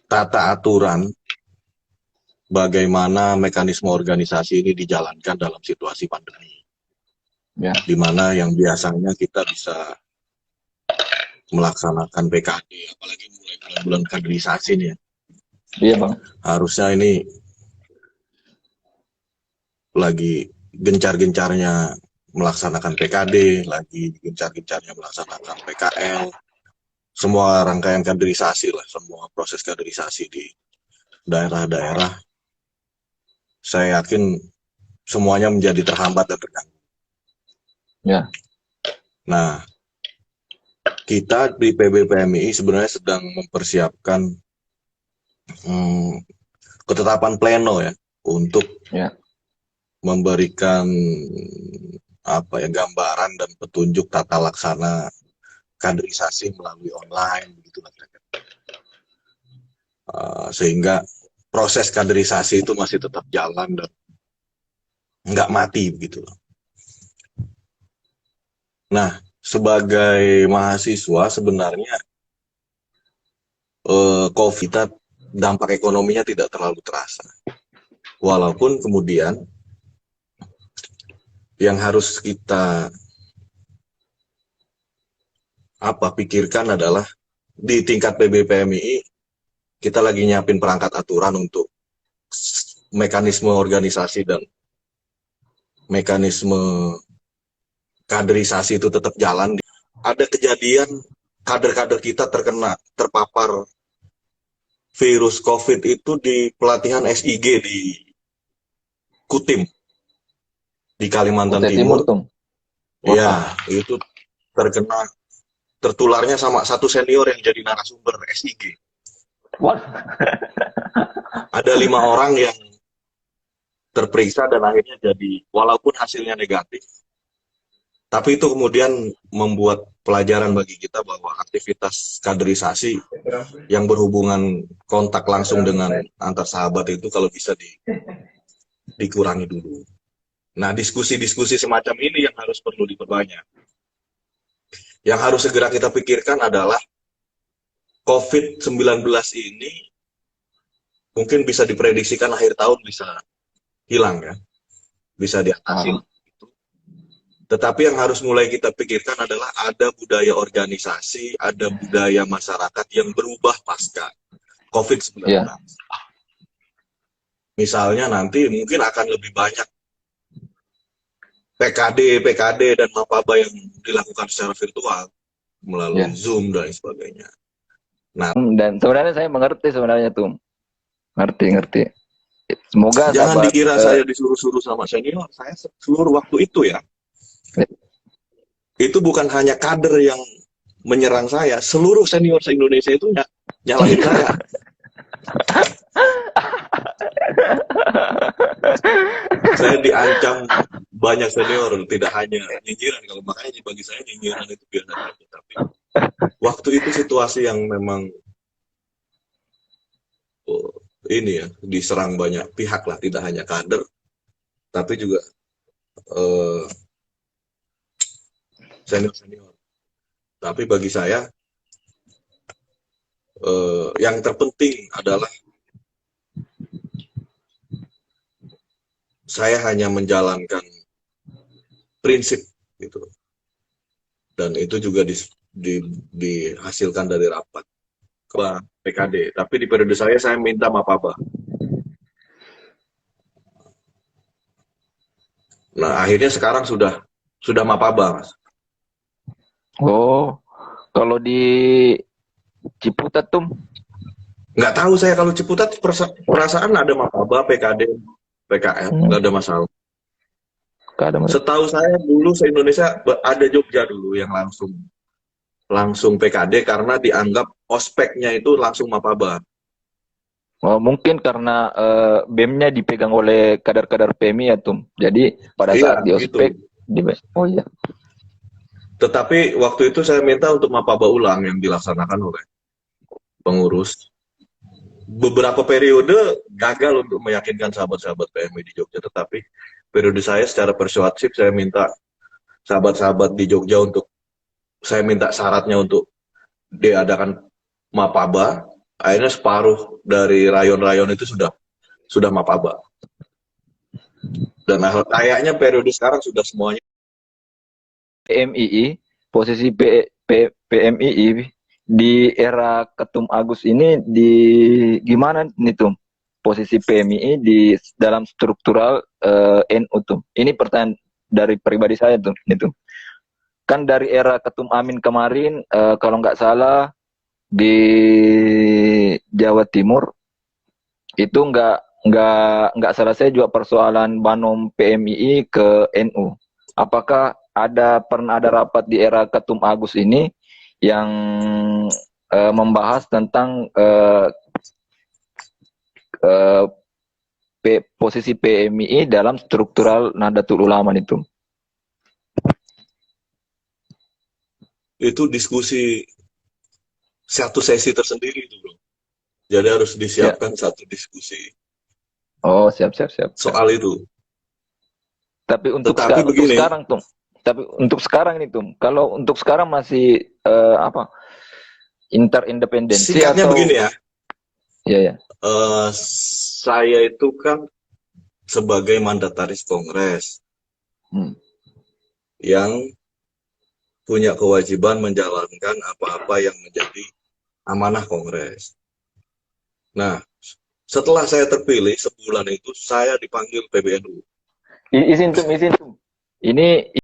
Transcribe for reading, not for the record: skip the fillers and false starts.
tata aturan bagaimana mekanisme organisasi ini dijalankan dalam situasi pandemi, Ya, di mana yang biasanya kita bisa melaksanakan PKD, apalagi mulai bulan-bulan kaderisasi nih ya. iya Bang. Harusnya ini lagi gencar-gencarnya melaksanakan PKD, lagi gencar-gencarnya melaksanakan PKL, semua rangkaian kaderisasi lah, semua proses kaderisasi di daerah-daerah, saya yakin semuanya menjadi terhambat dan terganggu. Ya, Nah, kita di PBPMI sebenarnya sedang mempersiapkan ketetapan pleno ya, untuk ya, memberikan apa ya, gambaran dan petunjuk tata laksana kaderisasi melalui online begitulah kira-kira. Sehingga proses kaderisasi itu masih tetap jalan dan nggak mati begitu. Nah, sebagai mahasiswa sebenarnya COVID dampak ekonominya tidak terlalu terasa. Walaupun kemudian yang harus kita pikirkan adalah di tingkat PBPMI kita lagi nyiapin perangkat aturan untuk mekanisme organisasi dan mekanisme kaderisasi itu tetap jalan. Ada kejadian kader-kader kita terpapar virus COVID itu di pelatihan SIG di Kutim di Kalimantan Kutai Timur Timur. tuh. Ya, itu tertularnya sama satu senior yang jadi narasumber SIG. Wah. Ada 5 orang yang terperiksa dan akhirnya jadi, walaupun hasilnya negatif, tapi itu kemudian membuat pelajaran bagi kita bahwa aktivitas kaderisasi yang berhubungan kontak langsung dengan antar sahabat itu kalau bisa dikurangi dulu. Nah, diskusi-diskusi semacam ini yang harus perlu diperbanyak. Yang harus segera kita pikirkan adalah COVID-19 ini mungkin bisa diprediksikan akhir tahun bisa hilang ya, bisa diatasi. Tetapi yang harus mulai kita pikirkan adalah ada budaya organisasi, ada budaya masyarakat yang berubah pasca COVID-19. Ya. Misalnya nanti mungkin akan lebih banyak PKD dan mapaba yang dilakukan secara virtual melalui Zoom dan sebagainya. Nah, dan sebenarnya saya mengerti sebenarnya tuh, ngerti. Semoga jangan sahabat, dikira saya disuruh-suruh sama senior. Saya seluruh waktu itu ya, itu bukan hanya kader yang menyerang saya, seluruh senior se-Indonesia itu nyalahin saya. Saya diancam banyak senior, tidak hanya nyinyiran. Kalau makanya bagi saya nyinyiran itu biasa saja. Tapi waktu itu situasi yang memang ini ya, diserang banyak pihak lah, tidak hanya kader, tapi juga senior-senior. Tapi bagi saya yang terpenting adalah saya hanya menjalankan prinsip gitu, dan itu juga dihasilkan dari rapat ke PKD. Tapi di periode saya minta mapaba. Nah, akhirnya sekarang sudah mapaba, Mas. Oh, kalau di Ciputat tuh Nggak tahu saya kalau Ciputat, perasaan ada mapaba, PKD, PKL, nggak ada masalah. Setahu saya dulu se-Indonesia ada Jogja dulu yang langsung PKD karena dianggap ospeknya itu langsung mapaba. Oh, mungkin karena BEM-nya dipegang oleh kadar-kadar PMI ya tuh. Jadi pada saat di ospek gitu. Oh iya. Tetapi waktu itu saya minta untuk mapaba ulang yang dilaksanakan oleh pengurus. Beberapa periode gagal untuk meyakinkan sahabat-sahabat PMI di Jogja, tetapi periode saya secara persuasif saya minta sahabat-sahabat di Jogja saya minta syaratnya untuk diadakan mapaba. Akhirnya separuh dari rayon-rayon itu sudah mapaba. Dan kayaknya periode sekarang sudah semuanya. PMII, posisi PMII di era Ketum Agus ini di gimana nih Tum? Posisi PMII di dalam struktural NU Tum. Ini pertanyaan dari pribadi saya Tum. Itu. Kan dari era Ketum Amin kemarin, kalau nggak salah di Jawa Timur itu nggak selesai juga persoalan Banom PMII ke NU. Apakah pernah ada rapat di era Ketum Agus ini yang membahas tentang posisi PMII dalam struktural Nahdlatul Ulama itu? Itu diskusi satu sesi tersendiri itu, bro. Jadi harus disiapkan satu diskusi. Oh, siap. Soal itu. Tapi untuk sekarang Tum. Tapi untuk sekarang ini Tum, kalau untuk sekarang masih interindependensi sikapnya atau begini ya? Iya. Saya itu kan sebagai mandataris Kongres yang punya kewajiban menjalankan apa-apa yang menjadi amanah Kongres. Nah, setelah saya terpilih sebulan itu saya dipanggil PBNU. Izin Tum. Ini